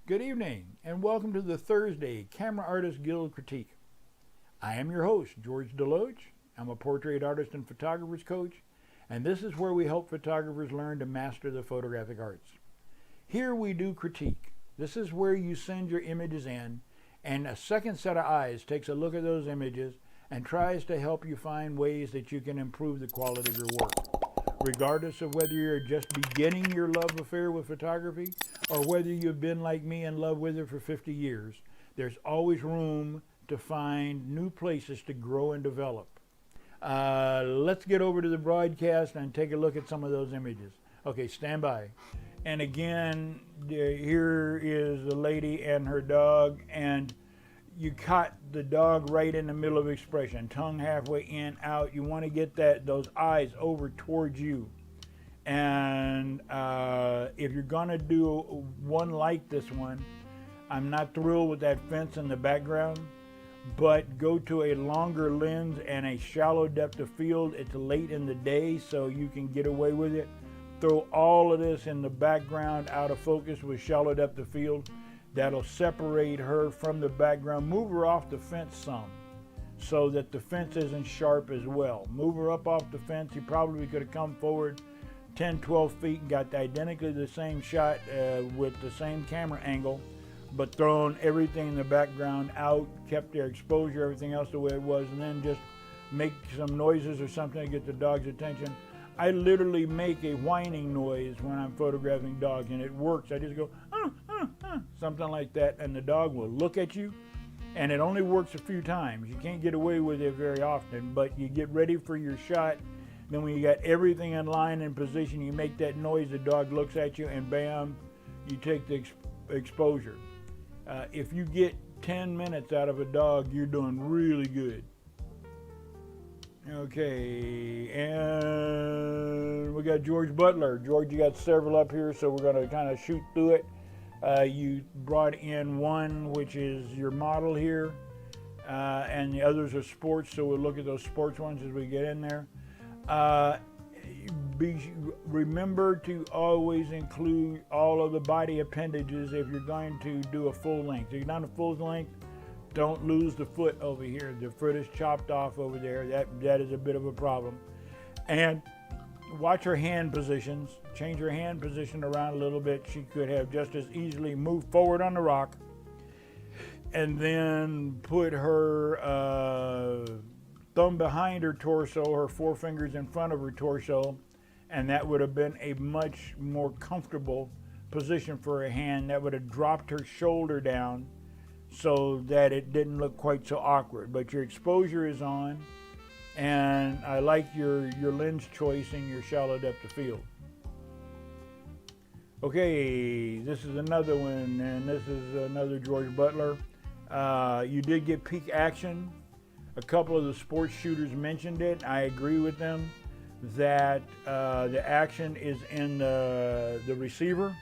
Good evening, and welcome to the Thursday Camera Artist Guild Critique. I am your host, George DeLoache. I'm a portrait artist and photographer's coach, and this is where we help photographers learn to master the photographic arts. Here we do critique. This is where you send your images in, and a second set of eyes takes a look at those images and tries to help you find ways that you can improve the quality of your work. Regardless of whether you're just beginning your love affair with photography or whether you've been like me in love with it for 50 years, there's always room to find new places to grow and develop. Let's get over to the broadcast and take a look at some of those images. Okay, stand by. And again, here is the lady and her dog, and you caught the dog right in the middle of expression, tongue halfway in, out. You want to get those eyes over towards you. And if you're going to do one like this one, I'm not thrilled with that fence in the background, but go to a longer lens and a shallow depth of field. It's late in the day, so you can get away with it. Throw all of this in the background out of focus with shallow depth of field. That'll separate her from the background. Move her off the fence some so that the fence isn't sharp as well. Move her up off the fence. You probably could have come forward 10, 12 feet and got identically the same shot with the same camera angle, but thrown everything in the background out, kept their exposure, everything else the way it was, and then just make some noises or something to get the dog's attention. I literally make a whining noise when I'm photographing dogs, and it works. I just go, something like that, and the dog will look at you, and it only works a few times. You can't get away with it very often, but you get ready for your shot. Then when you got everything in line and position, you make that noise, the dog looks at you, and bam, you take the exposure. If you get 10 minutes out of a dog, you're doing really good. Okay, and we got George Butler. George, you got several up here, so we're going to kind of shoot through it. You brought in one, which is your model here, and the others are sports, so we'll look at those sports ones as we get in there. Remember to always include all of the body appendages if you're going to do a full length. If you're not a full length, don't lose the foot over here. The foot is chopped off over there. That is a bit of a problem. And watch her hand positions. Change her hand position around a little bit. She could have just as easily moved forward on the rock and then put her thumb behind her torso, her forefingers in front of her torso, and that would have been a much more comfortable position for her hand. That would have dropped her shoulder down so that it didn't look quite so awkward. But your exposure is on, and I like your lens choice and your shallow depth of field. Okay, this is another one, and this is another George Butler. You did get peak action. A couple of the sports shooters mentioned it. I agree with them that the action is in the receiver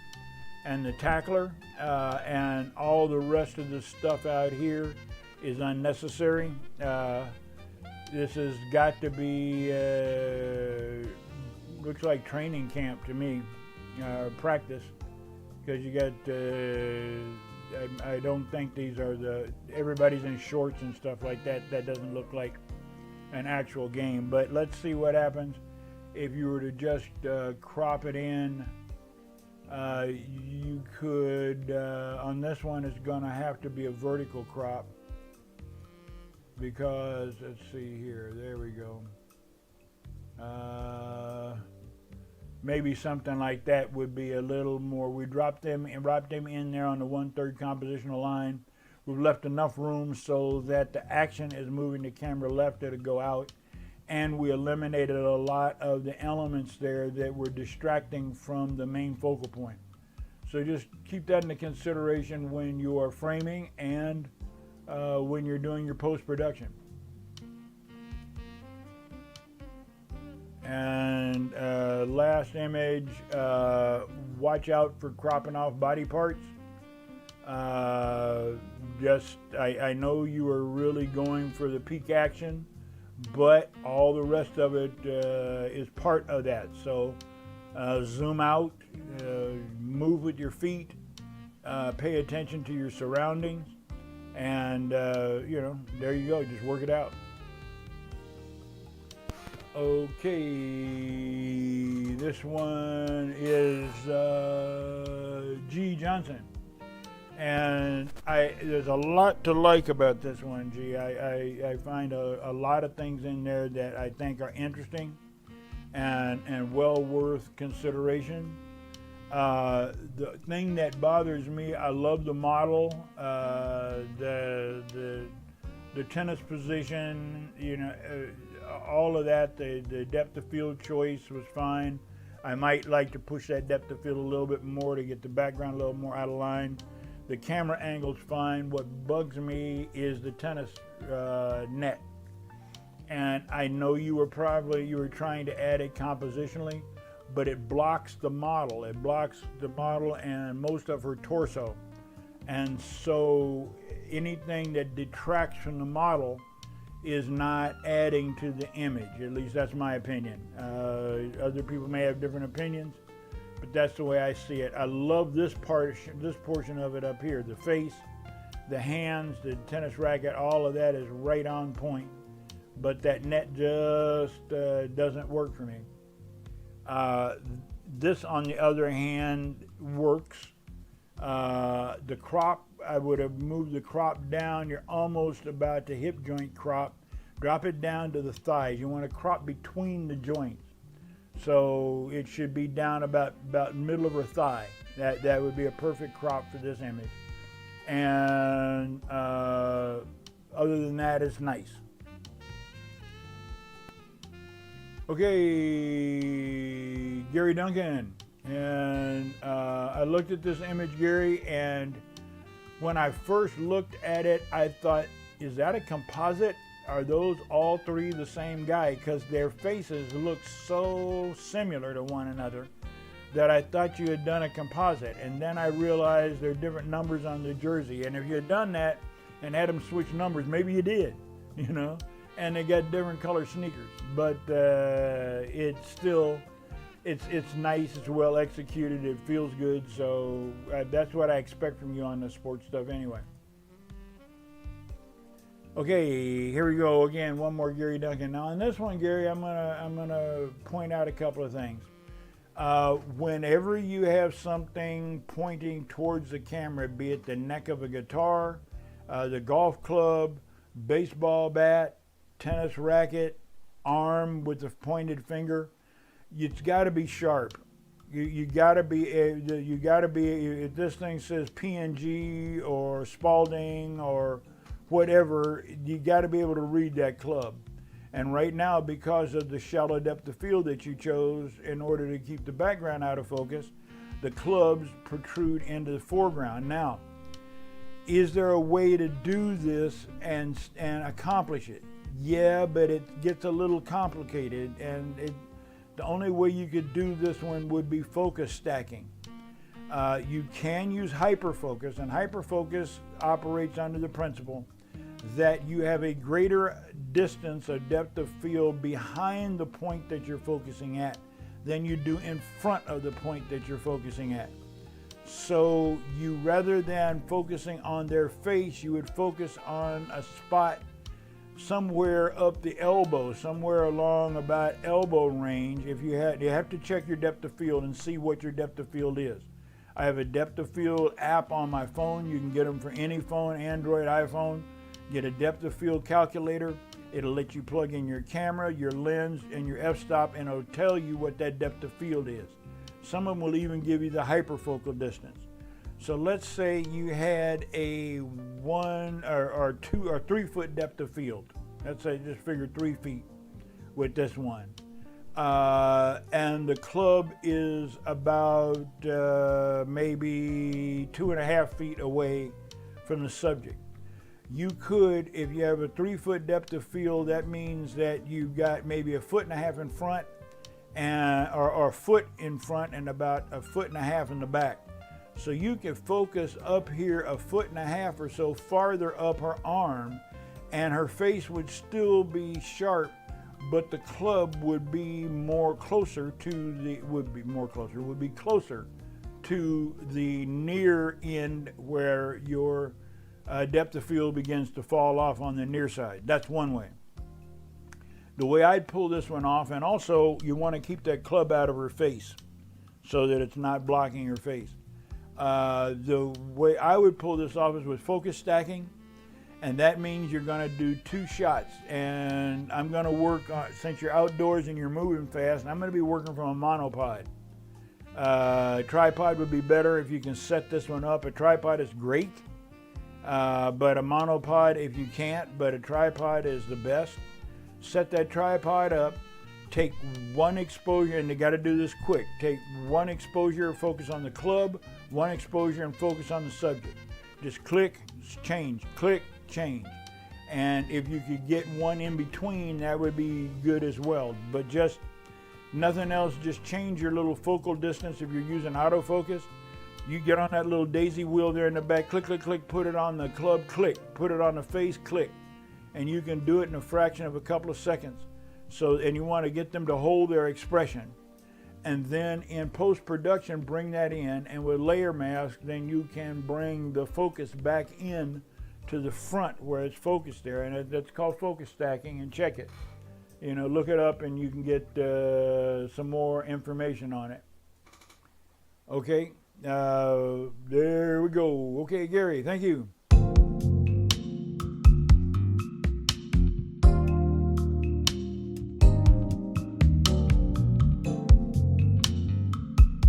and the tackler, and all the rest of the stuff out here is unnecessary. This has got to be, looks like training camp to me, practice, because you got, I don't think these are everybody's in shorts and stuff like that. That doesn't look like an actual game, but let's see what happens if you were to just crop it in. You could, on this one, it's gonna have to be a vertical crop because, let's see here, there we go. Maybe something like that would be a little more. We dropped them in there on the 1/3 compositional line. We've left enough room so that the action is moving the camera left, it'll go out. And we eliminated a lot of the elements there that were distracting from the main focal point. So just keep that into consideration when you are framing and when you're doing your post-production. And last image, watch out for cropping off body parts. I know you are really going for the peak action, but all the rest of it is part of that. So zoom out, move with your feet, pay attention to your surroundings, and you know, there you go, just work it out. Okay, this one is G. Johnson. And there's a lot to like about this one, G. I find a lot of things in there that I think are interesting and well worth consideration. The thing that bothers me, I love the model, the tennis position, you know, all of that. The depth of field choice was fine. I might like to push that depth of field a little bit more to get the background a little more out of line. The camera angle's fine. What bugs me is the tennis net. And I know you were trying to add it compositionally, but it blocks the model. It blocks the model and most of her torso. And so anything that detracts from the model is not adding to the image. At least that's my opinion. Other people may have different opinions, but that's the way I see it. I love this portion of it up here. The face, the hands, the tennis racket, all of that is right on point. But that net just doesn't work for me. This, on the other hand, works. The crop, I would have moved the crop down. You're almost about to hip joint crop. Drop it down to the thighs. You want to crop between the joints. So it should be down about middle of her thigh. That would be a perfect crop for this image. And other than that, it's nice. Okay, Gary Duncan. And I looked at this image, Gary, and when I first looked at it, I thought, is that a composite? Are those all three the same guy? Because their faces look so similar to one another that I thought you had done a composite. And then I realized there are different numbers on the jersey. And if you had done that and had them switch numbers, maybe you did, you know? And they got different color sneakers. But it's still... It's nice, it's well executed, it feels good, so that's what I expect from you on the sports stuff anyway. Okay, here we go again, one more Gary Duncan. Now on this one, Gary, I'm gonna point out a couple of things. Whenever you have something pointing towards the camera, be it the neck of a guitar, the golf club, baseball bat, tennis racket, arm with the pointed finger, it's got to be sharp. You got to be. If this thing says P&G or Spalding or whatever, you got to be able to read that club. And right now, because of the shallow depth of field that you chose in order to keep the background out of focus, the clubs protrude into the foreground. Now, is there a way to do this and accomplish it? Yeah, but it gets a little complicated, and the only way you could do this one would be focus stacking. You can use hyperfocus, and hyperfocus operates under the principle that you have a greater distance or depth of field behind the point that you're focusing at than you do in front of the point that you're focusing at. So you, rather than focusing on their face, you would focus on a spot somewhere up the elbow, somewhere along about elbow range. If you have to check your depth of field and see what your depth of field is. I have a depth of field app on my phone. You can get them for any phone, Android, iPhone. Get a depth of field calculator. It'll let you plug in your camera, your lens, and your f-stop, and it'll tell you what that depth of field is. Some of them will even give you the hyperfocal distance. So let's say you had a 1 or 2 or 3 foot depth of field. Let's say just figure 3 feet with this one. And the club is about maybe 2.5 feet away from the subject. You could, if you have a 3 foot depth of field, that means that you've got maybe 1.5 feet in front or a foot in front and about 1.5 feet in the back. So you can focus up here 1.5 feet or so farther up her arm, and her face would still be sharp, but the club would be closer to the near end where your depth of field begins to fall off on the near side. That's one way. The way I'd pull this one off, and also you want to keep that club out of her face so that it's not blocking her face. The way I would pull this off is with focus stacking, and that means you're going to do 2 shots. And I'm going to work on, since you're outdoors and you're moving fast, I'm going to be working from a monopod. Tripod would be better if you can set this one up. A tripod is great, but a monopod if you can't, but a tripod is the best. Set that tripod up, take one exposure, and you got to do this quick. Take one exposure, focus on the club, one exposure, and focus on the subject. Just click, change, click, change. And if you could get one in between, that would be good as well. But just nothing else, just change your little focal distance. If you're using autofocus, you get on that little daisy wheel there in the back, click, click, click, put it on the club, click, put it on the face, click. And you can do it in a fraction of a couple of seconds. So, and you want to get them to hold their expression. And then in post-production, bring that in, and with layer mask, then you can bring the focus back in to the front where it's focused there, and that's called focus stacking, and check it. You know, look it up and you can get some more information on it. Okay, there we go. Okay, Gary, thank you.